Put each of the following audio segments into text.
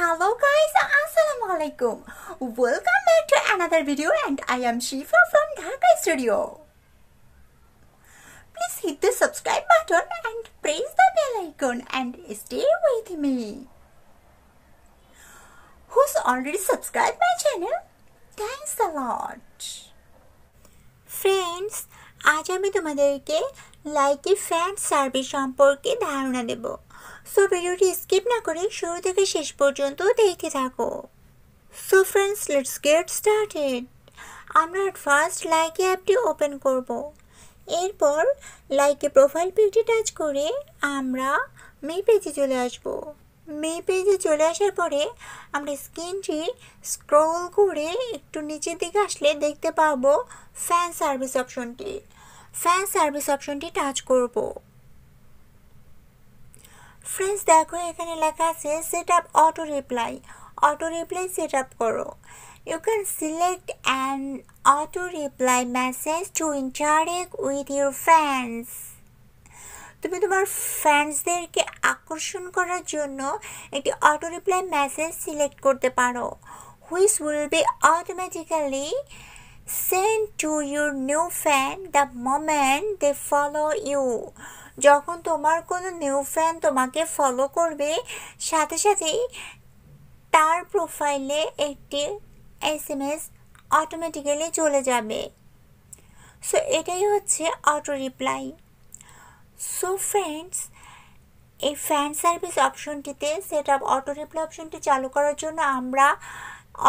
Hello guys, Assalamualaikum. Welcome back to another video and I am Shifa from Dhaka Studio. Please hit the subscribe button and press the bell icon and stay with me. Who's already subscribed my channel? Thanks a lot. Friends, আজ আমি তোমাদেরকে Likee fan service সম্পর্কে ধারণা দেব। So ভিডিওটি skip না করে শুরু থেকে শেষ পর্যন্ত দেখতে থাকো। So friends, let's get started. আমরা ফার্স্ট লাইকি অ্যাপটি ওপেন করব। এরপর লাইকি প্রোফাইল পিকটি টাচ করে আমরা মে পেজে চলে আসব। মে পেজে চলে আসার পরে আমরা স্ক্রিনটি স্ক্রল করে একটু নিচের দিকে আসলে দেখতে পাবো ফ্যান সার্ভিস অপশনটি। ফ্যান সার্ভিস অপশনটি টাচ করব। ফ্রেন্ডস, দেখো এখানে লেখা আছে set up auto reply. Auto reply set up করো। You can select an auto reply message to interact with your fans. তুমি তোমার ফ্যান্সদেরকে আকর্ষণ করার জন্য একটি অটো রিপ্লাই মেসেজ সিলেক্ট করতে পারো, which will be automatically send to your new fan the moment they follow you. যখন তোমার কোনো নিউ ফ্যান তোমাকে ফলো করবে, সাথে সাথেই তার প্রোফাইলে একটি SMS অটোমেটিক্যালি চলে যাবে। সো এটাই হচ্ছে অটো রিপ্লাই। সো ফ্রেন্ডস, এই ফ্যান সার্ভিস অপশনটিতে সেট আপ অটো রিপ্লাই অপশনটি চালু করার জন্য আমরা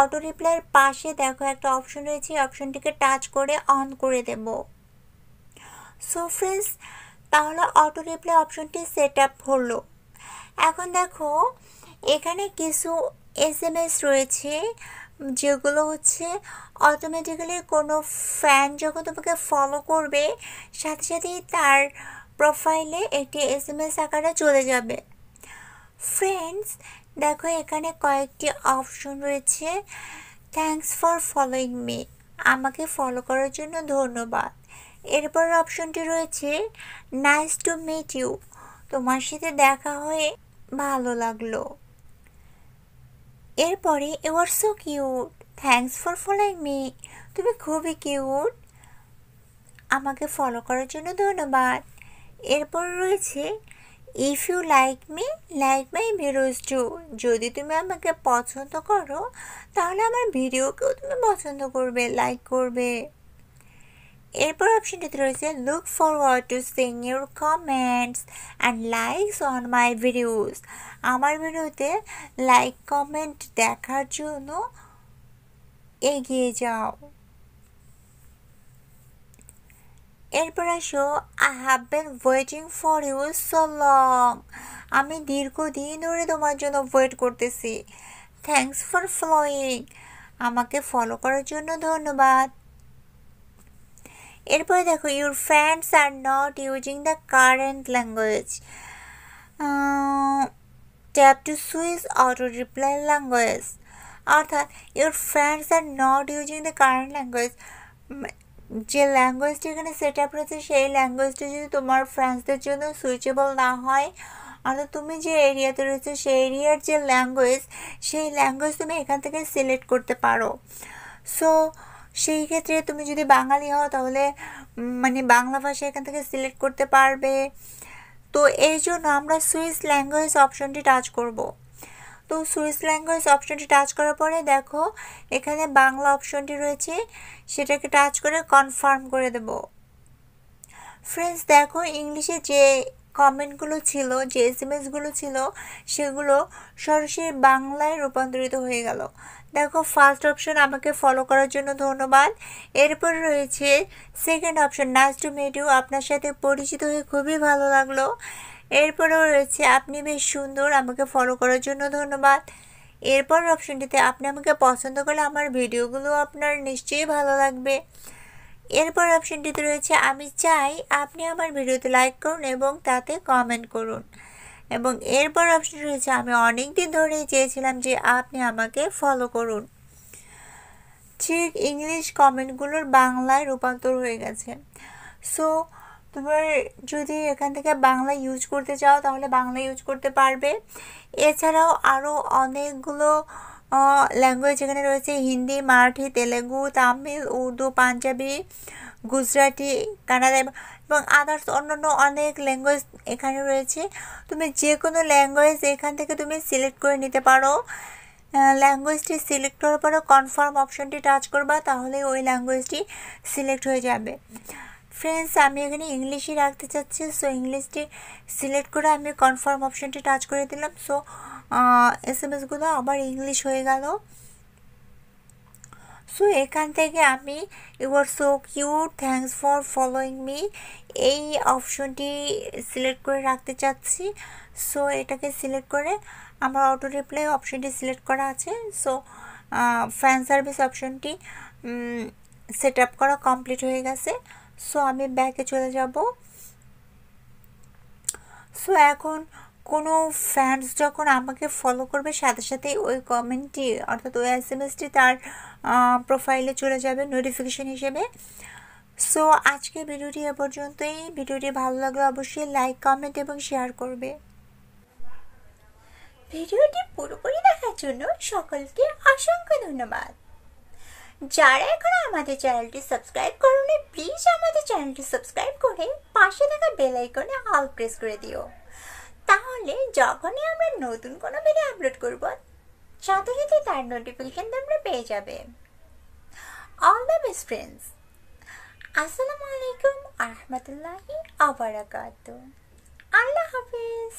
অটো রিপ্লাইয়ের পাশে দেখো একটা অপশন রয়েছে, এই অপশনটিকে টাচ করে অন করে দেব। সো ফ্রেন্ডস, তাহলে অটো রিপ্লাই অপশনটি সেট আপ হলো। এখন দেখো এখানে কিছু SMS রয়েছে যেগুলো হচ্ছে অটোমেটিক্যালি কোনো ফ্যান যখন তোমাকে ফলো করবে, সাথে সাথেই তার প্রোফাইলে একটি SMS আকারে চলে যাবে। ফ্রেন্ডস, দেখো এখানে কয়েকটি অপশন রয়েছে। থ্যাঙ্কস ফর ফলোইং মি, আমাকে ফলো করার জন্য ধন্যবাদ। এরপর অপশনটি রয়েছে নাইস টু মিট ইউ, তোমার সাথে দেখা হয়ে ভালো লাগলো। এরপরে you are so cute, thanks for following me, তুমি খুবই কিউট, আমাকে ফলো করার জন্য ধন্যবাদ। এরপর রয়েছে if you like me like my videos too, যদি তুমি আমাকে পছন্দ করো তাহলে আমার ভিডিওকেও তুমি পছন্দ করবে, লাইক করবে। এরপর অপশনটিতে রয়েছে look forward to Singh your comments and likes on my videos, আমার ভিডিওতে লাইক কমেন্ট দেখার জন্য এগিয়ে যাও। এরপর আসো I have been waiting for you so long, আমি দীর্ঘদিন ধরে তোমার জন্য ওয়েট করতেছি। থ্যাঙ্কস ফর ফলোয়িং, আমাকে ফলো করার জন্য ধন্যবাদ। এরপরে দেখো your fans are not using the current language, tap to switch auto reply language. অর্থাৎ your fans are not using the current language, যে ল্যাঙ্গুয়েজটি এখানে সেট আপ রয়েছে সেই ল্যাঙ্গুয়েজটি যদি তোমার ফ্রেন্ডসদের জন্য সুইচেবল না হয়, অর্থাৎ তুমি যে এরিয়াতে রয়েছে সেই এরিয়ার যে ল্যাঙ্গুয়েজ, সেই ল্যাঙ্গুয়েজ তুমি এখান থেকে সিলেক্ট করতে পারো। সো সেই ক্ষেত্রে তুমি যদি বাঙালি হও তাহলে বাংলা ভাষা এখান থেকে সিলেক্ট করতে পারবে। তো এই জন্য আমরা সুইচ ল্যাঙ্গুয়েজ অপশনটি টাচ করব। তো সুইচ ল্যাঙ্গুয়েজ অপশনটি টাচ করার পরে দেখো এখানে বাংলা অপশনটি রয়েছে, সেটাকে টাচ করে কনফার্ম করে দেব। ফ্রেন্ডস, দেখো ইংলিশে যে কমেন্টগুলো ছিল, যে SMSগুলো ছিল, সেগুলো সরাসরি বাংলায় রূপান্তরিত হয়ে গেল। দেখো ফার্স্ট অপশন আমাকে ফলো করার জন্য ধন্যবাদ। এরপর রয়েছে second option nice to meet you, আপনার সাথে পরিচিত হয়ে খুবই ভালো লাগলো। এরপরেও রয়েছে আপনি বেশ সুন্দর, আমাকে ফলো করার জন্য ধন্যবাদ। এরপর অপশনটিতে আপনি আমাকে পছন্দ করলে আমার ভিডিওগুলো আপনার নিশ্চয়ই ভালো লাগবে। এরপর অপশনটিতে রয়েছে আমি চাই আপনি আমার ভিডিওতে লাইক করুন এবং তাতে কমেন্ট করুন। এবং এরপর অপশন রয়েছে আমি অনেক দিন ধরেই চেয়েছিলাম যে আপনি আমাকে ফলো করুন। ঠিক ইংলিশ কমেন্টগুলোর বাংলায় রূপান্তর হয়ে গেছে। সো তোমার যদি এখান থেকে বাংলা ইউজ করতে চাও তাহলে বাংলা ইউজ করতে পারবে। এছাড়াও আরও অনেকগুলো ল্যাঙ্গুয়েজ এখানে রয়েছে, হিন্দি, মারাঠি, তেলেগু, তামিল, উর্দু, পাঞ্জাবি, গুজরাটি, কানাডা এবং আদার্স অন্যান্য অনেক ল্যাঙ্গুয়েজ এখানে রয়েছে। তুমি যে কোনো ল্যাঙ্গুয়েজ এখান থেকে তুমি সিলেক্ট করে নিতে পারো। ল্যাঙ্গুয়েজটি সিলেক্ট করার পরে কনফার্ম অপশনটি টাচ করবা, তাহলে ওই ল্যাঙ্গুয়েজটি সিলেক্ট হয়ে যাবে। ফ্রেন্ডস, আমি এখানে ইংলিশই রাখতে চাচ্ছি, সো ইংলিশটি সিলেক্ট করে আমি কনফার্ম অপশনটি টাচ করে দিলাম। সো এসএমএসগুলো আবার ইংলিশ হয়ে গেল। সো এখান থেকে আমি you are so cute, thanks for following me এই অপশনটি সিলেক্ট করে রাখতে চাচ্ছি। সো এটাকে সিলেক্ট করে আমার অটো রিপ্লাই অপশনটি সিলেক্ট করা আছে। সো ফ্যান সার্ভিস অপশনটি সেট আপ করা কমপ্লিট হয়ে গেছে। সো আমি ব্যাকে চলে যাব। সো এখন কোনো ফ্যান্স যখন আমাকে ফলো করবে সাথে সাথেই ওই কমেন্টটি অর্থাৎ ওই এসএমএসটি তার প্রোফাইলে চলে যাবে নোটিফিকেশন হিসেবে। সো আজকে ভিডিওটি এ পর্যন্তই। ভিডিওটি ভালো লাগলে অবশ্যই লাইক, কমেন্ট এবং শেয়ার করবে। ভিডিওটি পুরোপুরি দেখার জন্য সকলকে অসংখ্য ধন্যবাদ। যারা এখনো আমাদের চ্যানেলটি সাবস্ক্রাইব করোনি, প্লিজ আমাদের চ্যানেলটি সাবস্ক্রাইব করে পাশে থাকা বেল আইকনে অল প্রেস করে দিও, তাহলে যখনই আমরা নতুন কোনো ভিডিও আপলোড করব সাথে সাথে তার নোটিফিকেশন তোমরা পেয়ে যাবে। All the best friends. আসসালামু আলাইকুম আ রহমতুল্লাহি ওয়া বারাকাতুহু। আল্লাহ হাফিজ।